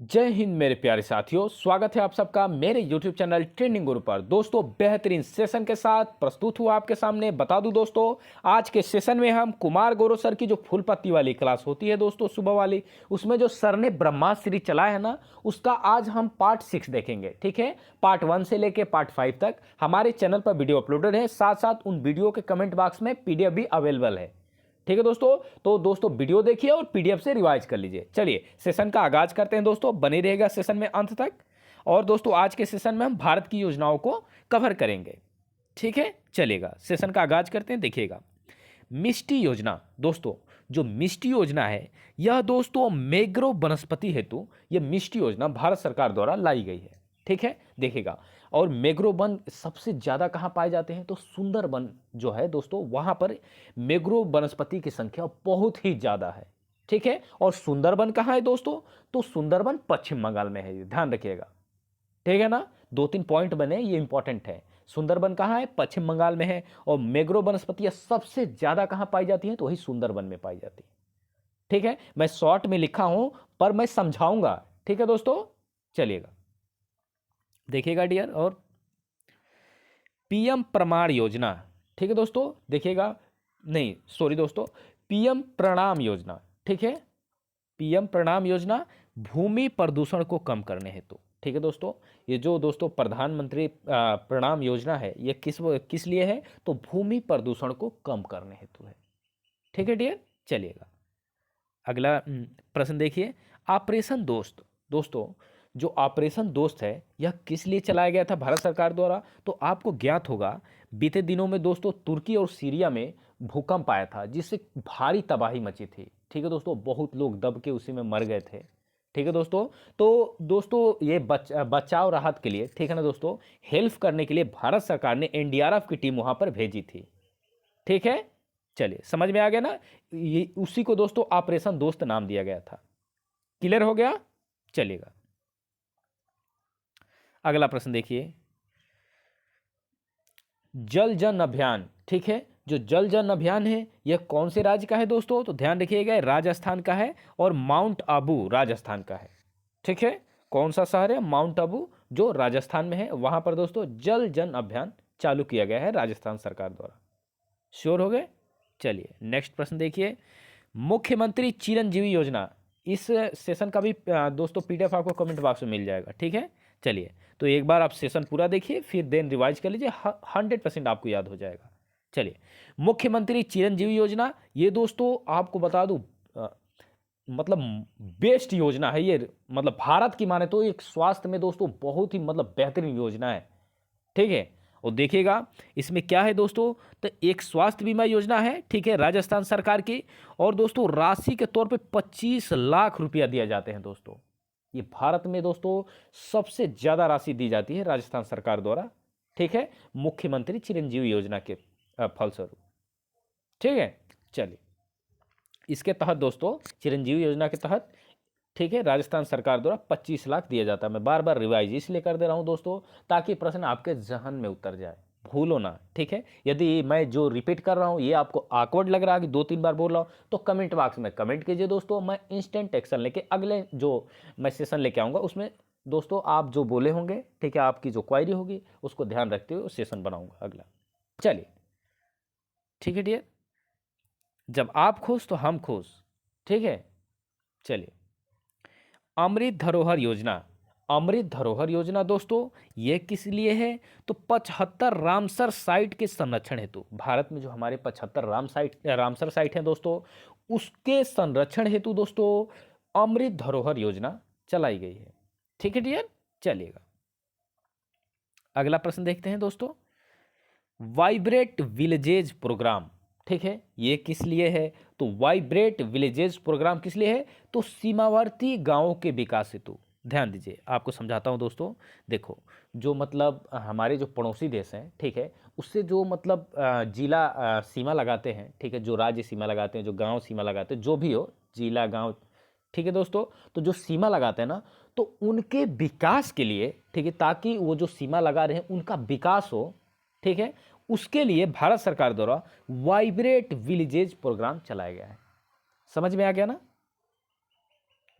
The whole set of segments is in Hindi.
जय हिंद मेरे प्यारे साथियों, स्वागत है आप सबका मेरे YouTube चैनल ट्रेंडिंग गुरु पर। दोस्तों, बेहतरीन सेशन के साथ प्रस्तुत हुआ आपके सामने। बता दूं दोस्तों, आज के सेशन में हम कुमार गौरव सर की जो फुल पत्ती वाली क्लास होती है दोस्तों सुबह वाली, उसमें जो सर ने ब्रह्मास्त्र सीरीज चलाया है ना, उसका आज हम पार्ट 6 देखेंगे। ठीक है, पार्ट 1 से लेके पार्ट 5 तक हमारे चैनल पर वीडियो अपलोडेड है। साथ साथ उन वीडियो के कमेंट बॉक्स में PDF भी अवेलेबल है। ठीक है दोस्तों, तो दोस्तों वीडियो देखिए और PDF से रिवाइज कर लीजिए। चलिए सेशन का आगाज करते हैं दोस्तों, बने रहेगा सेशन में अंत तक। और दोस्तों, आज के सेशन में हम भारत की योजनाओं को कवर करेंगे। ठीक है, चलेगा, सेशन का आगाज करते हैं। देखिएगा, मिष्टी योजना। दोस्तों, जो मिष्टी योजना है, यह दोस्तों मैग्रोव वनस्पति हेतु यह मिष्टी योजना भारत सरकार द्वारा लाई गई है। ठीक है, देखिएगा, और मैग्रोव वन सबसे ज़्यादा कहाँ पाए जाते हैं, तो सुंदरबन जो है दोस्तों, वहाँ पर मैग्रोव वनस्पति की संख्या बहुत ही ज़्यादा है। ठीक है, और सुंदरबन कहाँ है दोस्तों, तो सुंदरबन पश्चिम बंगाल में है, ध्यान रखिएगा। ठीक है ना, 2-3 पॉइंट बने, ये इंपॉर्टेंट है। सुंदरबन कहाँ है, पश्चिम बंगाल में है। और मैग्रोव वनस्पतियां सबसे ज्यादा कहाँ पाई जाती हैं, तो वही सुंदरबन में पाई जाती है। ठीक है, मैं शॉर्ट में लिखा हूं पर मैं समझाऊंगा। ठीक है दोस्तों, चलिएगा, देखिएगा डियर। और PM प्रमाण योजना। ठीक है दोस्तों, देखिएगा, नहीं सॉरी दोस्तों, PM प्रणाम योजना। ठीक है, PM प्रणाम योजना भूमि प्रदूषण को कम करने हेतु। ठीक है दोस्तों, ये जो दोस्तों प्रधानमंत्री प्रणाम योजना है, ये किस किस लिए है, तो भूमि प्रदूषण को कम करने हेतु है। ठीक है डियर, चलिएगा, अगला प्रश्न देखिए, ऑपरेशन दोस्त। दोस्तों, जो ऑपरेशन दोस्त है, यह किस लिए चलाया गया था भारत सरकार द्वारा, तो आपको ज्ञात होगा बीते दिनों में दोस्तों तुर्की और सीरिया में भूकंप आया था, जिससे भारी तबाही मची थी। ठीक है दोस्तों, बहुत लोग दब के उसी में मर गए थे। ठीक है दोस्तों, तो दोस्तों ये बचाव राहत के लिए, ठीक है ना दोस्तों, हेल्प करने के लिए भारत सरकार ने NDRF की टीम वहां पर भेजी थी। ठीक है, चलिए समझ में आ गया ना, ये उसी को दोस्तों ऑपरेशन दोस्त नाम दिया गया था। क्लियर हो गया, चलिएगा, अगला प्रश्न देखिए, जल जन अभियान। ठीक है, जो जल जन अभियान है, यह कौन से राज्य का है दोस्तों, तो ध्यान रखिएगा, राजस्थान का है और माउंट आबू राजस्थान का है। ठीक है, कौन सा शहर है, माउंट आबू, जो राजस्थान में है, वहां पर दोस्तों जल जन अभियान चालू किया गया है राजस्थान सरकार द्वारा। श्योर हो गए, चलिए नेक्स्ट प्रश्न देखिए, मुख्यमंत्री चिरंजीवी योजना। इस सेशन का भी दोस्तों PDF आपको कमेंट बॉक्स में मिल जाएगा। ठीक है, चलिए, तो एक बार आप सेशन पूरा देखिए, फिर देन रिवाइज कर लीजिए, 100% आपको याद हो जाएगा। चलिए, मुख्यमंत्री चिरंजीवी योजना, ये दोस्तों आपको बता दूं, मतलब बेस्ट योजना है ये। मतलब भारत की माने तो एक स्वास्थ्य में दोस्तों बहुत ही मतलब बेहतरीन योजना है। ठीक है, और देखिएगा इसमें क्या है दोस्तों, तो एक स्वास्थ्य बीमा योजना है, ठीक है, राजस्थान सरकार की। और दोस्तों राशि के तौर पे 25 लाख रुपया दिया जाते हैं दोस्तों। ये भारत में दोस्तों सबसे ज़्यादा राशि दी जाती है राजस्थान सरकार द्वारा। ठीक है, मुख्यमंत्री चिरंजीवी योजना के फलस्वरूप। ठीक है, चलिए, इसके तहत दोस्तों चिरंजीवी योजना के तहत, ठीक है, राजस्थान सरकार द्वारा 25 लाख दिया जाता है। मैं बार बार रिवाइज इसलिए कर दे रहा हूं दोस्तों, ताकि प्रश्न आपके जहन में उतर जाए, भूलो ना। ठीक है, यदि मैं जो रिपीट कर रहा हूं ये आपको ऑकवर्ड लग रहा है कि 2-3 बार बोल रहा हूं, तो कमेंट बॉक्स में कमेंट कीजिए दोस्तों। मैं इंस्टेंट एक्शन लेके अगले जो मैं सेशन लेके आऊँगा, उसमें दोस्तों आप जो बोले होंगे, ठीक है, आपकी जो क्वायरी होगी, उसको ध्यान रखते हुए सेशन बनाऊँगा अगला। चलिए, ठीक है डियर, जब आप खुश तो हम खुश। ठीक है, चलिए, अमृत धरोहर योजना। अमृत धरोहर योजना दोस्तों ये किस लिए है, तो 75 रामसर साइट के संरक्षण हेतु। भारत में जो हमारे 75 रामसर साइट हैं दोस्तों, उसके संरक्षण हेतु दोस्तों अमृत धरोहर योजना चलाई गई है। ठीक है डियर, चलिएगा, अगला प्रश्न देखते हैं दोस्तों, वाइब्रेट विलेजेज प्रोग्राम। ठीक है, ये किस लिए है, तो वाइब्रेट विलेजेस प्रोग्राम किस लिए है, तो सीमावर्ती गांवों के विकास हेतु। ध्यान दीजिए, आपको समझाता हूं दोस्तों। देखो, जो मतलब हमारे जो पड़ोसी देश हैं, ठीक है, उससे जो मतलब जिला सीमा लगाते हैं, ठीक है, जो राज्य सीमा लगाते हैं, जो गांव सीमा लगाते हैं, जो भी हो, जिला गांव, ठीक है दोस्तों, तो जो सीमा लगाते हैं ना, तो उनके विकास के लिए, ठीक है, ताकि वो जो सीमा लगा रहे हैं उनका विकास हो, ठीक है, उसके लिए भारत सरकार द्वारा वाइब्रेट विलेजेज प्रोग्राम चलाया गया है। समझ में आ गया ना,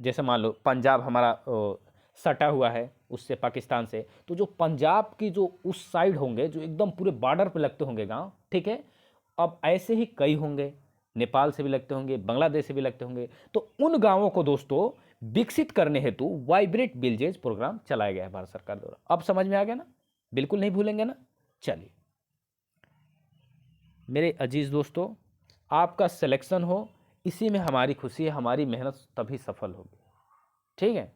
जैसे मान लो पंजाब हमारा सटा हुआ है उससे, पाकिस्तान से, तो जो पंजाब की जो उस साइड होंगे, जो एकदम पूरे बॉर्डर पे लगते होंगे गांव, ठीक है, अब ऐसे ही कई होंगे, नेपाल से भी लगते होंगे, बांग्लादेश से भी लगते होंगे, तो उन गांवों को दोस्तों विकसित करने हेतु वाइब्रेट विलेजेस प्रोग्राम चलाया गया है भारत सरकार द्वारा। अब समझ में आ गया ना, बिल्कुल नहीं भूलेंगे ना। चलिए मेरे अजीज दोस्तों, आपका सिलेक्शन हो इसी में हमारी खुशी है, हमारी मेहनत तभी सफल होगी, ठीक है।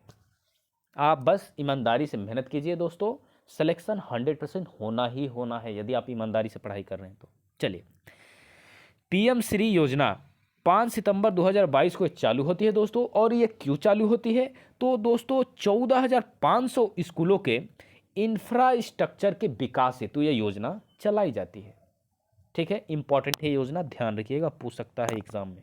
आप बस ईमानदारी से मेहनत कीजिए दोस्तों, सिलेक्शन 100% होना ही होना है यदि आप ईमानदारी से पढ़ाई कर रहे हैं तो। चलिए, पीएम श्री योजना 5 सितंबर 2022 को चालू होती है दोस्तों, और ये क्यों चालू होती है, तो दोस्तों 14,500 स्कूलों के इंफ्रास्ट्रक्चर के विकास हेतु यह योजना चलाई जाती है, ठीक है। इंपॉर्टेंट है योजना, ध्यान रखिएगा, पूछ सकता है एग्जाम में,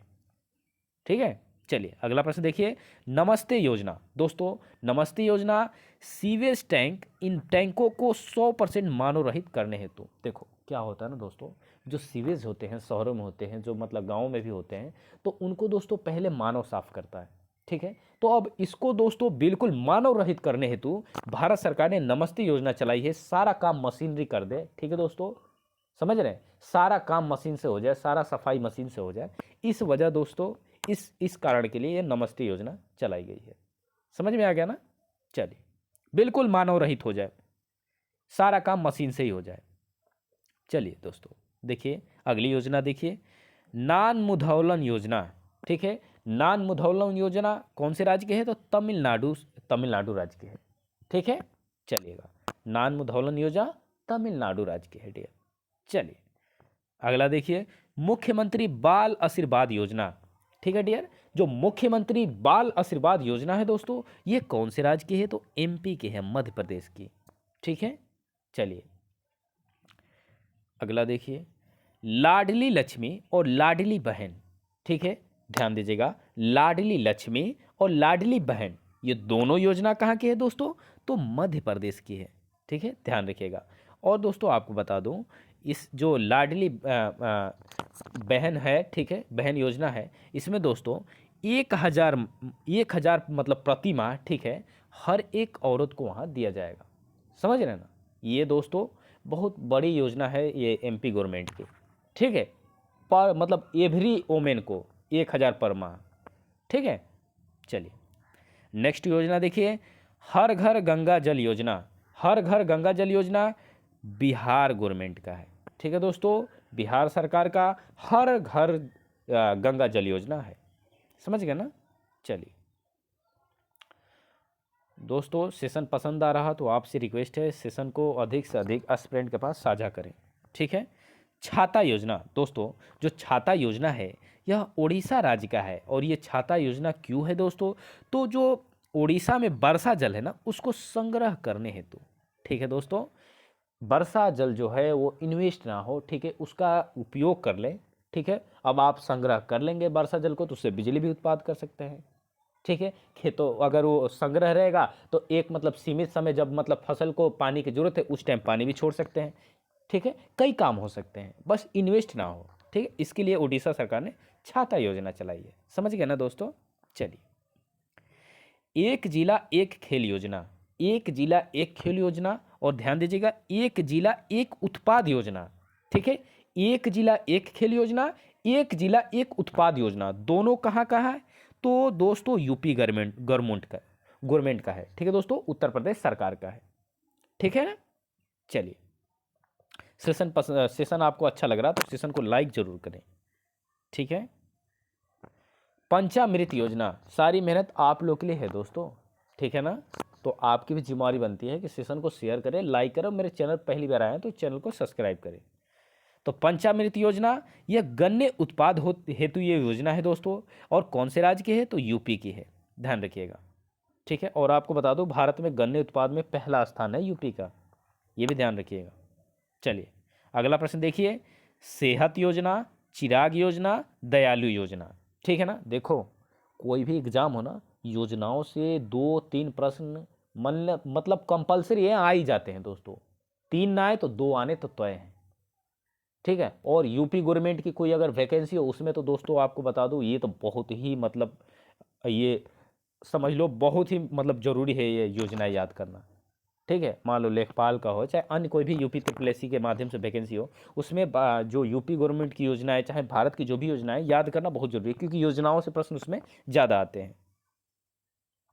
ठीक है। चलिए अगला प्रश्न देखिए, नमस्ते योजना। दोस्तों नमस्ते योजना सीवेज टैंक, इन टैंकों को 100% मानव रहित करने हेतु, देखो क्या होता है ना दोस्तों, जो सीवेज होते हैं शहरों में होते हैं, जो मतलब गाँव में भी होते हैं, तो उनको दोस्तों पहले मानव साफ करता है, ठीक है। तो अब इसको दोस्तों बिल्कुल मानव रहित करने हेतु भारत सरकार ने नमस्ते योजना चलाई है, सारा काम मशीनरी कर दे, ठीक है दोस्तों, समझ रहे हैं, सारा काम मशीन से हो जाए, सारा सफाई मशीन से हो जाए, इस वजह दोस्तों इस कारण के लिए ये नमस्ते योजना चलाई गई है। समझ में आ गया ना। चलिए, बिल्कुल मानव रहित हो जाए, सारा काम मशीन से ही हो जाए। चलिए दोस्तों देखिए अगली योजना, देखिए नान मुधौलन योजना, ठीक है। नान मुधौलन योजना कौन से राज्य के है, तो तमिलनाडु राज्य के है, ठीक है। चलिएगा, नान मुधौलन योजना तमिलनाडु राज्य के है डियर। चलिए अगला देखिए, मुख्यमंत्री बाल आशीर्वाद योजना, ठीक है डियर। जो मुख्यमंत्री बाल आशीर्वाद योजना है दोस्तों, ये कौन से राज्य की है, तो एमपी के है, मध्य प्रदेश की, ठीक है। चलिए अगला देखिए, लाडली लक्ष्मी और लाडली बहन, ठीक है, ध्यान दीजिएगा, लाडली लक्ष्मी और लाडली बहन ये दोनों योजना कहाँ की है दोस्तों, तो मध्य प्रदेश की है, ठीक है, ध्यान रखिएगा। और दोस्तों आपको बता दूं, इस जो लाडली बहन है, ठीक है, बहन योजना है, इसमें दोस्तों 1,000 मतलब प्रति माह, ठीक है, हर एक औरत को वहाँ दिया जाएगा, समझ रहे हैं ना। ये दोस्तों बहुत बड़ी योजना है ये एमपी गवर्नमेंट की, ठीक है, पर मतलब एवरी वोमेन को 1,000 पर माह, ठीक है। चलिए नेक्स्ट योजना देखिए, हर घर गंगा जल योजना। हर घर गंगा जल योजना बिहार गवर्नमेंट का है, ठीक है दोस्तों, बिहार सरकार का हर घर गंगा जल योजना है, समझ गए ना। चलिए दोस्तों सेशन पसंद आ रहा तो आपसे रिक्वेस्ट है सेशन को अधिक से अधिक स्टूडेंट के पास साझा करें, ठीक है। छाता योजना, दोस्तों जो छाता योजना है यह उड़ीसा राज्य का है, और ये छाता योजना क्यों है दोस्तों, तो जो उड़ीसा में वर्षा जल है ना उसको संग्रह करने हेतु, ठीक है दोस्तों, वर्षा जल जो है वो इन्वेस्ट ना हो, ठीक है, उसका उपयोग कर लें, ठीक है। अब आप संग्रह कर लेंगे वर्षा जल को तो उससे बिजली भी उत्पादन कर सकते हैं, ठीक है। खेतों अगर वो संग्रह रहेगा तो एक मतलब सीमित समय जब मतलब फसल को पानी की जरूरत है उस टाइम पानी भी छोड़ सकते हैं, ठीक है, कई काम हो सकते हैं, बस इन्वेस्ट ना हो, ठीक है। इसके लिए उड़ीसा सरकार ने छाता योजना चलाई है, समझ गए ना दोस्तों। चलिए, एक जिला एक खेल योजना। एक जिला एक खेल योजना, और ध्यान दीजिएगा एक जिला एक उत्पाद योजना, ठीक है। एक जिला एक खेल योजना, एक जिला एक उत्पाद योजना, दोनों कहाँ कहाँ है, तो दोस्तों यूपी गवर्नमेंट का है, ठीक है दोस्तों, उत्तर प्रदेश सरकार का है, ठीक है ना। चलिए, सेशन आपको अच्छा लग रहा तो सेशन को लाइक जरूर करें, ठीक है। पंचामृत योजना, सारी मेहनत आप लोग के लिए है दोस्तों, ठीक है ना। तो आपकी भी जिम्मेवारी बनती है कि सेशन को शेयर करें, लाइक करें, मेरे चैनल पहली बार आए हैं तो चैनल को सब्सक्राइब करें। तो पंचामृत योजना यह गन्ने उत्पाद हेतु ये योजना है दोस्तों, और कौन से राज्य की है, तो यूपी की है, ध्यान रखिएगा, ठीक है। और आपको बता दूं भारत में गन्ने उत्पाद में पहला स्थान है यूपी का, ये भी ध्यान रखिएगा। चलिए अगला प्रश्न देखिए, सेहत योजना, चिराग योजना, दयालु योजना, ठीक है ना। देखो कोई भी एग्जाम हो ना, योजनाओं से 2-3 प्रश्न मतलब कंपलसरी है, आ ही जाते हैं दोस्तों, 3 ना आए तो 2 आने तो तय हैं, ठीक है। और यूपी गवर्नमेंट की कोई अगर वैकेंसी हो उसमें तो दोस्तों आपको बता दूं ये तो बहुत ही मतलब ये समझ लो बहुत ही मतलब ज़रूरी है ये योजनाएं याद करना। ठीक है, मान लो लेखपाल का हो चाहे अन्य कोई भी यूपी ट्रिपल के माध्यम से वैकेंसी हो, उसमें जो यूपी गवर्नमेंट की योजनाएं चाहे भारत की जो भी योजनाएं याद करना बहुत जरूरी है, क्योंकि योजनाओं से प्रश्न उसमें ज़्यादा आते हैं।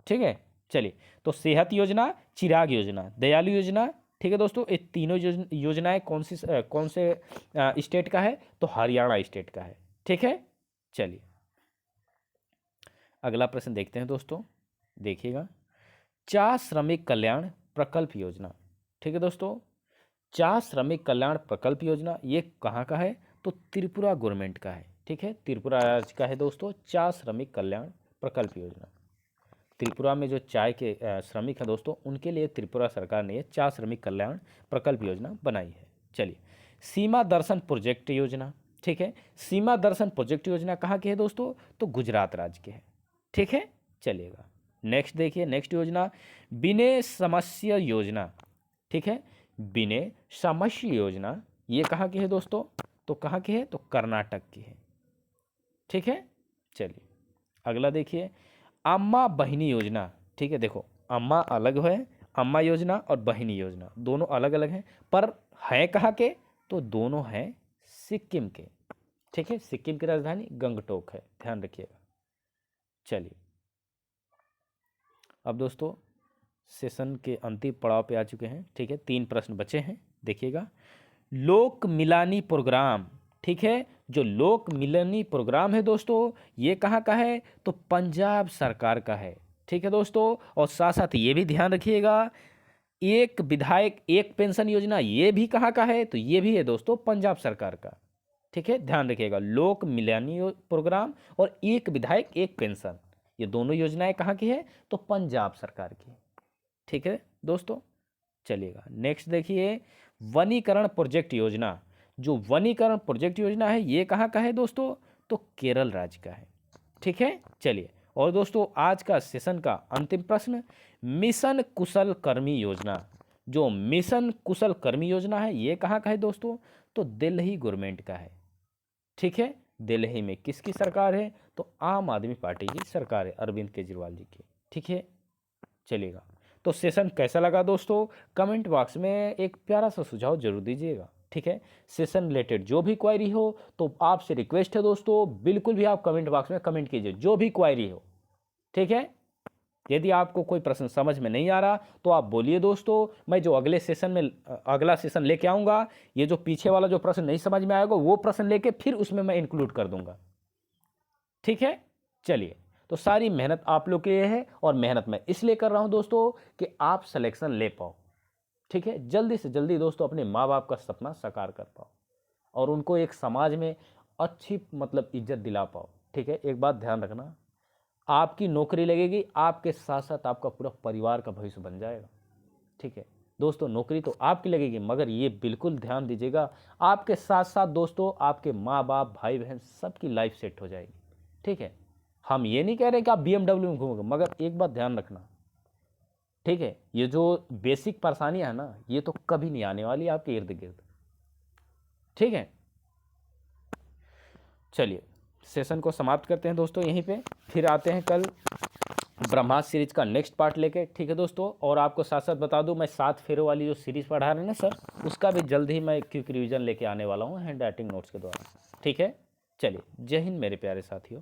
ठीक है, चलिए, तो सेहत योजना, चिराग योजना, दयालु योजना, ठीक है दोस्तों, ये तीनों योजनाएं कौन से स्टेट का है, तो हरियाणा स्टेट का है। ठीक है, चलिए अगला प्रश्न देखते हैं दोस्तों, देखिएगा, चा श्रमिक कल्याण प्रकल्प योजना। ठीक है दोस्तों, चा श्रमिक कल्याण प्रकल्प योजना ये कहाँ का है, तो त्रिपुरा गवर्नमेंट का है। ठीक है, त्रिपुरा राज्य का है दोस्तों चा श्रमिक कल्याण प्रकल्प योजना। त्रिपुरा में जो चाय के श्रमिक हैं दोस्तों, उनके लिए त्रिपुरा सरकार ने ये चा श्रमिक कल्याण प्रकल्प योजना बनाई है। चलिए, सीमा दर्शन प्रोजेक्ट योजना। ठीक है, सीमा दर्शन प्रोजेक्ट योजना कहाँ की है दोस्तों, तो गुजरात राज्य के है। ठीक है, चलिएगा नेक्स्ट देखिए, नेक्स्ट योजना विनय समस्या योजना। ठीक है, विनय समस्या योजना ये कहाँ की है दोस्तों, तो कहाँ की है, तो कर्नाटक की है। ठीक है, चलिए अगला देखिए, अम्मा बहिनी योजना। ठीक है, देखो अम्मा अलग है, अम्मा योजना और बहिनी योजना दोनों अलग अलग हैं, पर हैं कहाँ के, तो दोनों हैं सिक्किम के। ठीक है, सिक्किम की राजधानी गंगटोक है, ध्यान रखिएगा। चलिए अब दोस्तों सेशन के अंतिम पड़ाव पे आ चुके हैं। ठीक है, 3 प्रश्न बचे हैं, देखिएगा, लोक मिलानी प्रोग्राम। ठीक है, जो लोक मिलानी प्रोग्राम है दोस्तों, ये कहाँ का है, तो पंजाब सरकार का है। ठीक है दोस्तों, और साथ साथ ये भी ध्यान रखिएगा, एक विधायक एक पेंशन योजना ये भी कहाँ का है, तो ये भी है दोस्तों पंजाब सरकार का। ठीक है, ध्यान रखिएगा, लोक मिलानी प्रोग्राम और एक विधायक एक पेंशन, ये दोनों योजनाएं कहाँ की है, तो पंजाब सरकार की। ठीक है दोस्तों, चलिएगा नेक्स्ट देखिए, वनीकरण प्रोजेक्ट योजना। जो वनीकरण प्रोजेक्ट योजना है ये कहाँ का है दोस्तों, तो केरल राज्य का है। ठीक है, चलिए, और दोस्तों आज का सेशन का अंतिम प्रश्न, मिशन कुशल कर्मी योजना। जो मिशन कुशल कर्मी योजना है ये कहाँ का है दोस्तों, तो दिल्ली गवर्नमेंट का है। ठीक है, दिल्ली में किसकी सरकार है, तो आम आदमी पार्टी की सरकार है, अरविंद केजरीवाल जी की। ठीक है, चलिएगा, तो सेशन कैसा लगा दोस्तों, कमेंट बॉक्स में एक प्यारा सा सुझाव जरूर दीजिएगा। ठीक है, सेशन रिलेटेड जो भी क्वायरी हो तो आपसे रिक्वेस्ट है दोस्तों, बिल्कुल भी आप कमेंट बॉक्स में कमेंट कीजिए, जो भी क्वायरी हो। ठीक है, यदि आपको कोई प्रश्न समझ में नहीं आ रहा तो आप बोलिए दोस्तों, मैं जो अगले सेशन में अगला सेशन लेके आऊँगा, ये जो पीछे वाला जो प्रश्न नहीं समझ में आएगा वो प्रश्न लेके फिर उसमें मैं इंक्लूड कर दूंगा। ठीक है, चलिए, तो सारी मेहनत आप लोग के लिए है, और मेहनत मैं इसलिए कर रहा हूं दोस्तों कि आप सिलेक्शन ले पाओ। ठीक है, जल्दी से जल्दी दोस्तों अपने माँ बाप का सपना साकार कर पाओ, और उनको एक समाज में अच्छी मतलब इज्जत दिला पाओ। ठीक है, एक बात ध्यान रखना, आपकी नौकरी लगेगी, आपके साथ साथ आपका पूरा परिवार का भविष्य बन जाएगा। ठीक है दोस्तों, नौकरी तो आपकी लगेगी, मगर ये बिल्कुल ध्यान दीजिएगा, आपके साथ साथ दोस्तों आपके माँ बाप भाई बहन सबकी लाइफ सेट हो जाएगी। ठीक है, हम ये नहीं कह रहे कि आप BMW में घूमोगे, मगर एक बात ध्यान रखना। ठीक है, ये जो बेसिक परेशानियां है ना, ये तो कभी नहीं आने वाली आपके इर्द गिर्द। ठीक है, चलिए सेशन को समाप्त करते हैं दोस्तों यहीं पे, फिर आते हैं कल ब्रह्मास्त्र सीरीज का नेक्स्ट पार्ट लेके। ठीक है दोस्तों, और आपको साथ साथ बता दूं, मैं 7 फेरों वाली जो सीरीज पढ़ा रहे हैं ना सर, उसका भी जल्द ही मैं क्विक रिवीजन लेके आने वाला हूं हैंड राइटिंग नोट्स के द्वारा। ठीक है, चलिए, जय हिंद मेरे प्यारे साथियों।